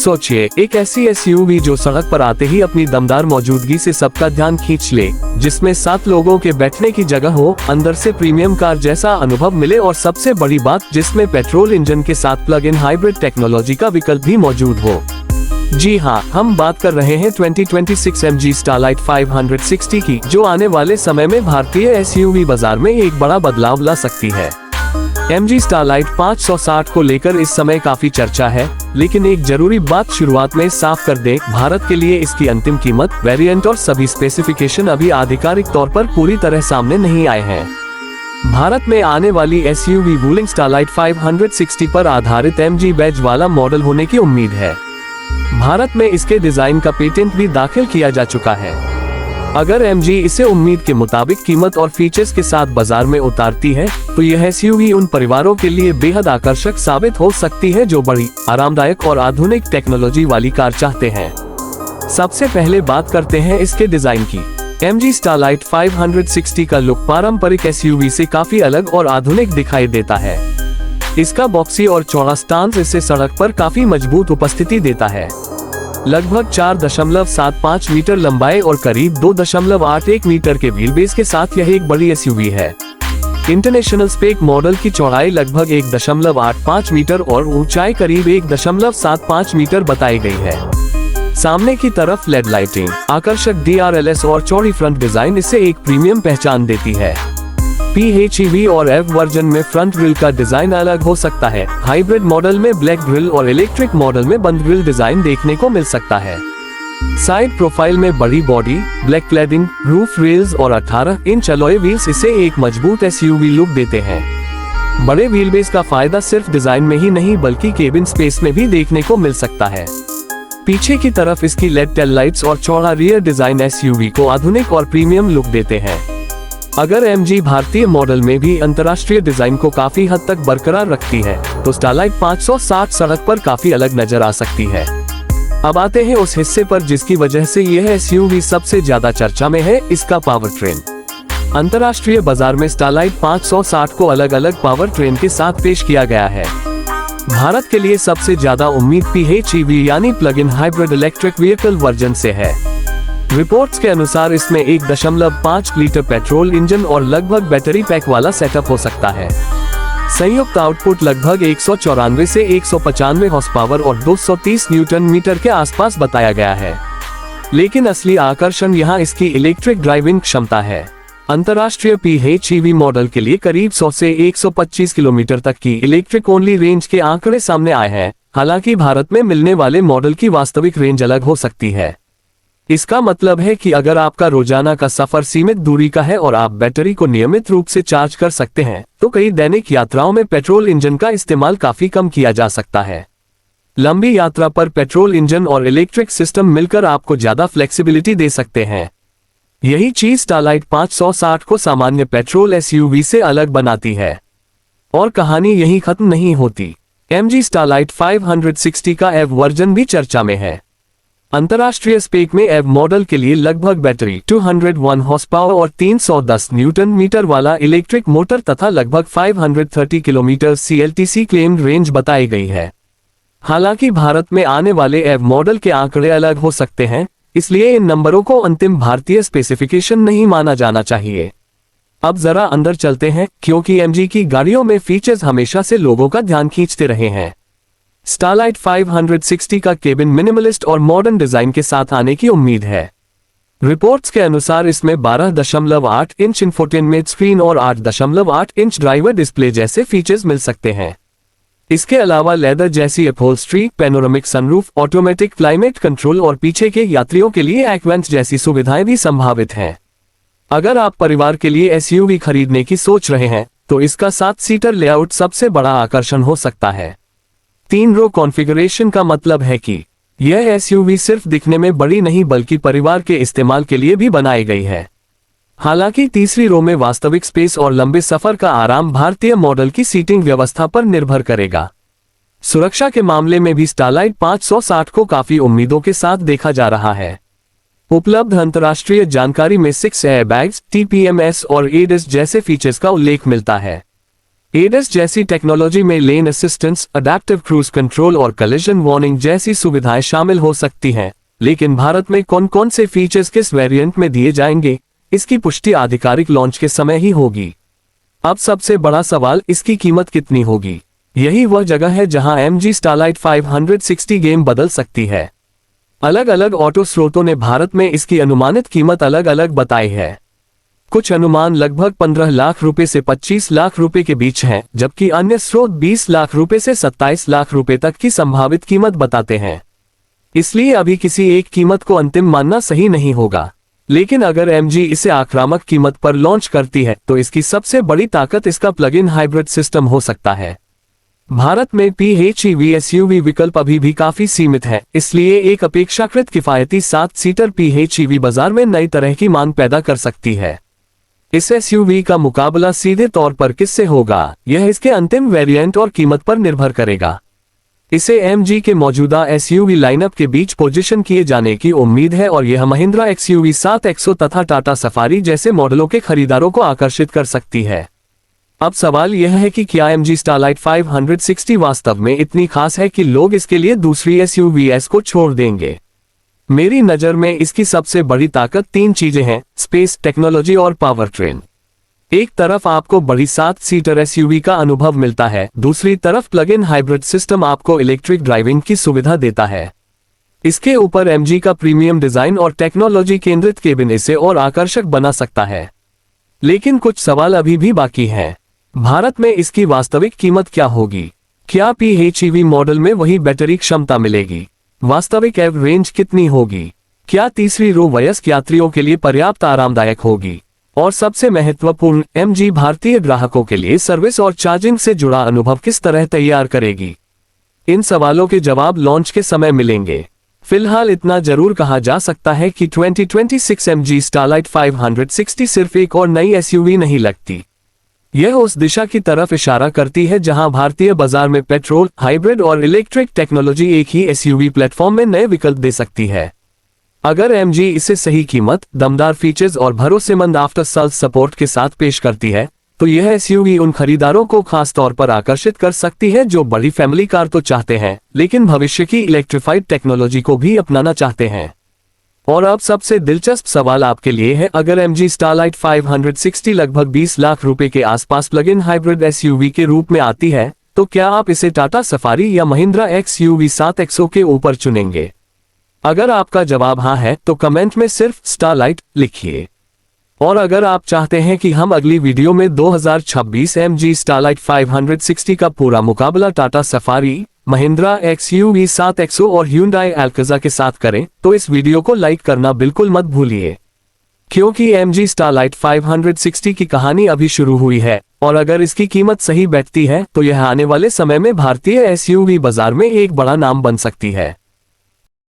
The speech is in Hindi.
सोचिए, एक ऐसी एसयूवी जो सड़क पर आते ही अपनी दमदार मौजूदगी से सबका ध्यान खींच ले, जिसमें 7 लोगों के बैठने की जगह हो, अंदर से प्रीमियम कार जैसा अनुभव मिले और सबसे बड़ी बात, जिसमें पेट्रोल इंजन के साथ प्लग इन हाइब्रिड टेक्नोलॉजी का विकल्प भी मौजूद हो। जी हाँ, हम बात कर रहे हैं 2026 MG स्टारलाइट 560 की, जो आने वाले समय में भारतीय एसयूवी बाजार में एक बड़ा बदलाव ला सकती है। MG स्टारलाइट 560 को लेकर इस समय काफी चर्चा है, लेकिन एक जरूरी बात शुरुआत में साफ कर दें, भारत के लिए इसकी अंतिम कीमत, वेरिएंट और सभी स्पेसिफिकेशन अभी आधिकारिक तौर पर पूरी तरह सामने नहीं आए हैं। भारत में आने वाली एसयूवी वूलिंग स्टारलाइट 560 पर आधारित MG बैज वाला मॉडल होने की उम्मीद है। भारत में इसके डिजाइन का पेटेंट भी दाखिल किया जा चुका है। अगर MG इसे उम्मीद के मुताबिक कीमत और फीचर्स के साथ बाजार में उतारती है, तो यह एसयूवी उन परिवारों के लिए बेहद आकर्षक साबित हो सकती है जो बड़ी, आरामदायक और आधुनिक टेक्नोलॉजी वाली कार चाहते हैं। सबसे पहले बात करते हैं इसके डिजाइन की। MG स्टारलाइट 560 का लुक पारंपरिक एसयूवी से काफी अलग और आधुनिक दिखाई देता है। इसका बॉक्सी और चौड़ा स्टांस इसे सड़क पर काफी मजबूत उपस्थिति देता है। लगभग 4.75 मीटर लंबाई और करीब 2.81 मीटर के व्हील बेस के साथ यह एक बड़ी एसयूवी है। इंटरनेशनल स्पेक मॉडल की चौड़ाई लगभग 1.85 मीटर और ऊंचाई करीब 1.75 मीटर बताई गई है। सामने की तरफ लेड लाइटिंग, आकर्षक DRLS और चौड़ी फ्रंट डिजाइन इसे एक प्रीमियम पहचान देती है। PHEV और EV वर्जन में फ्रंट ग्रिल का डिजाइन अलग हो सकता है। हाइब्रिड मॉडल में ब्लैक ग्रिल और इलेक्ट्रिक मॉडल में बंद ग्रिल डिजाइन देखने को मिल सकता है। साइड प्रोफाइल में बड़ी body, black cladding, roof rails और 18 इंच अलॉय व्हील्स इसे एक मजबूत एसयूवी लुक देते हैं। बड़े व्हील बेस का फायदा सिर्फ डिजाइन में ही नहीं बल्कि केबिन स्पेस में भी देखने को मिल सकता है। पीछे की तरफ इसकी लेड टेल लाइट्स और चौड़ा रियर डिजाइन एसयूवी को आधुनिक और प्रीमियम लुक देते हैं। अगर MG भारतीय मॉडल में भी अंतर्राष्ट्रीय डिजाइन को काफी हद तक बरकरार रखती है, तो स्टारलाइट 560 सड़क पर काफी अलग नजर आ सकती है। अब आते हैं उस हिस्से पर जिसकी वजह से यह एसयूवी सबसे ज्यादा चर्चा में है, इसका पावर ट्रेन। अंतर्राष्ट्रीय बाजार में स्टारलाइट 560 को अलग अलग पावर ट्रेन के साथ पेश किया गया है। भारत के लिए सबसे ज्यादा उम्मीद PHEV यानी plug in hybrid electric vehicle version से है। रिपोर्ट्स के अनुसार इसमें 1.5 लीटर पेट्रोल इंजन और लगभग बैटरी पैक वाला सेटअप हो सकता है। संयुक्त आउटपुट लगभग 194 से 195 हॉर्स पावर और 230 न्यूटन मीटर के आसपास बताया गया है। लेकिन असली आकर्षण यहाँ इसकी इलेक्ट्रिक ड्राइविंग क्षमता है। अंतर्राष्ट्रीय PHEV मॉडल के लिए करीब 100 से 125 किलोमीटर तक की इलेक्ट्रिक ओनली रेंज के आंकड़े सामने आए हैं। हालांकि भारत में मिलने वाले मॉडल की वास्तविक रेंज अलग हो सकती है। इसका मतलब है कि अगर आपका रोजाना का सफर सीमित दूरी का है और आप बैटरी को नियमित रूप से चार्ज कर सकते हैं, तो कई दैनिक यात्राओं में पेट्रोल इंजन का इस्तेमाल काफी कम किया जा सकता है। लंबी यात्रा पर पेट्रोल इंजन और इलेक्ट्रिक सिस्टम मिलकर आपको ज्यादा फ्लेक्सिबिलिटी दे सकते हैं। यही चीज स्टारलाइट 560 को सामान्य पेट्रोल एसयूवी से अलग बनाती है। और कहानी यही खत्म नहीं होती। MG स्टारलाइट 560 का EV वर्जन भी चर्चा में है। अंतर्राष्ट्रीय स्पेक में EV मॉडल के लिए लगभग बैटरी, 201 हॉर्स पावर और 310 न्यूटन मीटर वाला इलेक्ट्रिक मोटर तथा लगभग 530 किलोमीटर CLTC क्लेम्ड रेंज बताई गई है। हालांकि भारत में आने वाले EV मॉडल के आंकड़े अलग हो सकते हैं, इसलिए इन नंबरों को अंतिम भारतीय स्पेसिफिकेशन नहीं माना जाना चाहिए। अब जरा अंदर चलते हैं, क्योंकि MG की गाड़ियों में फीचर्स हमेशा से लोगों का ध्यान खींचते रहे हैं। स्टारलाइट 560 का केबिन मिनिमलिस्ट और मॉडर्न डिजाइन के साथ आने की उम्मीद है। रिपोर्ट्स के अनुसार इसमें 12.8 इंच इंफोटेनमेंट स्क्रीन और 8.8 इंच ड्राइवर डिस्प्ले जैसे फीचर्स मिल सकते हैं। इसके अलावा लेदर जैसी upholstery, panoramic sunroof, automatic climate control और पीछे के यात्रियों के लिए एक्वेंट जैसी सुविधाएं भी संभावित हैं। अगर आप परिवार के लिए एसयूवी खरीदने की सोच रहे हैं, तो इसका 7 सीटर लेआउट सबसे बड़ा आकर्षण हो सकता है। 3 रो कॉन्फ़िगरेशन का मतलब है कि यह एसयूवी सिर्फ दिखने में बड़ी नहीं बल्कि परिवार के इस्तेमाल के लिए भी बनाई गई है। हालांकि तीसरी रो में वास्तविक स्पेस और लंबे सफर का आराम भारतीय मॉडल की सीटिंग व्यवस्था पर निर्भर करेगा। सुरक्षा के मामले में भी स्टारलाइट 560 को काफी उम्मीदों के साथ देखा जा रहा है। उपलब्ध अंतर्राष्ट्रीय जानकारी में 6 एयरबैग्स, TPMS और ADAS जैसे फीचर्स का उल्लेख मिलता है। एडस जैसी टेक्नोलॉजी में लेन असिस्टेंस, अडैप्टिव क्रूज कंट्रोल और कलिजन वार्निंग जैसी सुविधाएं शामिल हो सकती हैं। लेकिन भारत में कौन कौन से फीचर्स किस वेरिएंट में दिए जाएंगे, इसकी पुष्टि आधिकारिक लॉन्च के समय ही होगी। अब सबसे बड़ा सवाल, इसकी कीमत कितनी होगी। यही वह जगह है जहां MG स्टारलाइट 560 गेम बदल सकती है। अलग अलग ऑटो स्रोतों ने भारत में इसकी अनुमानित कीमत अलग अलग बताई है। कुछ अनुमान लगभग 15 लाख रुपए से 25 लाख रुपए के बीच हैं, जबकि अन्य स्रोत 20 लाख रुपए से 27 लाख रुपए तक की संभावित कीमत बताते हैं। इसलिए अभी किसी एक कीमत को अंतिम मानना सही नहीं होगा। लेकिन अगर MG इसे आक्रामक कीमत पर लॉन्च करती है तो इसकी सबसे बड़ी ताकत इसका प्लग इन हाइब्रिड सिस्टम हो सकता है। भारत में PHEV SUV विकल्प अभी भी काफी सीमित है, इसलिए एक अपेक्षाकृत किफायती 7 सीटर PHEV बाजार में नई तरह की मांग पैदा कर सकती है। इस SUV का मुकाबला सीधे तौर पर किससे होगा, यह इसके अंतिम वेरिएंट और कीमत पर निर्भर करेगा। इसे MG के मौजूदा SUV लाइनअप के बीच पोजीशन किए जाने की उम्मीद है और यह महिंद्रा XUV 700 तथा टाटा सफारी जैसे मॉडलों के खरीदारों को आकर्षित कर सकती है। अब सवाल यह है कि क्या MG स्टारलाइट 560 वास्तव में इतनी खास है कि लोग इसके लिए दूसरी SUVs को छोड़ देंगे। मेरी नज़र में इसकी सबसे बड़ी ताकत 3 चीजें हैं: स्पेस, टेक्नोलॉजी और पावर ट्रेन। एक तरफ आपको बड़ी 7 सीटर SUV का अनुभव मिलता है, दूसरी तरफ प्लग इन हाइब्रिड सिस्टम आपको इलेक्ट्रिक ड्राइविंग की सुविधा देता है। इसके ऊपर MG का प्रीमियम डिजाइन और टेक्नोलॉजी केंद्रित केबिन इसे और आकर्षक बना सकता है। लेकिन कुछ सवाल अभी भी बाकी हैं। भारत में इसकी वास्तविक कीमत क्या होगी? क्या PHEV मॉडल में वही बैटरी क्षमता मिलेगी? वास्तविक एवरेज रेंज कितनी होगी? क्या तीसरी रो वयस्क यात्रियों के लिए पर्याप्त आरामदायक होगी? और सबसे महत्वपूर्ण, MG भारतीय ग्राहकों के लिए सर्विस और चार्जिंग से जुड़ा अनुभव किस तरह तैयार करेगी? इन सवालों के जवाब लॉन्च के समय मिलेंगे। फिलहाल इतना जरूर कहा जा सकता है कि 2026 MG स्टारलाइट 560 सिर्फ एक और नई SUV नहीं लगती। यह उस दिशा की तरफ इशारा करती है जहां भारतीय बाजार में पेट्रोल, हाइब्रिड और इलेक्ट्रिक टेक्नोलॉजी एक ही SUV प्लेटफॉर्म में नए विकल्प दे सकती है। अगर MG इसे सही कीमत, दमदार फीचर्स और भरोसेमंद आफ्टर सेल्स सपोर्ट के साथ पेश करती है, तो यह SUV उन खरीदारों को खास तौर पर आकर्षित कर सकती है जो बड़ी फैमिली कार तो चाहते हैं, लेकिन भविष्य की इलेक्ट्रिफाइड टेक्नोलॉजी को भी अपनाना चाहते हैं। और अब सबसे दिलचस्प सवाल आपके लिए है, अगर MG स्टारलाइट 560 लगभग 20 लाख रुपए के आसपास प्लग इन हाइब्रिड SUV के रूप में आती है, तो क्या आप इसे टाटा सफारी या महिंद्रा XUV 700 के ऊपर चुनेंगे? अगर आपका जवाब हाँ है तो कमेंट में सिर्फ स्टारलाइट लिखिए। और अगर आप चाहते हैं कि हम अगली वीडियो में 2026 MG स्टारलाइट 560 का पूरा मुकाबला टाटा सफारी, महिंद्रा XUV 700 और Hyundai Alcazar के साथ करें, तो इस वीडियो को लाइक करना बिल्कुल मत भूलिए, क्योंकि MG स्टारलाइट 560 की कहानी अभी शुरू हुई है और अगर इसकी कीमत सही बैठती है तो यह आने वाले समय में भारतीय SUV बाजार में एक बड़ा नाम बन सकती है।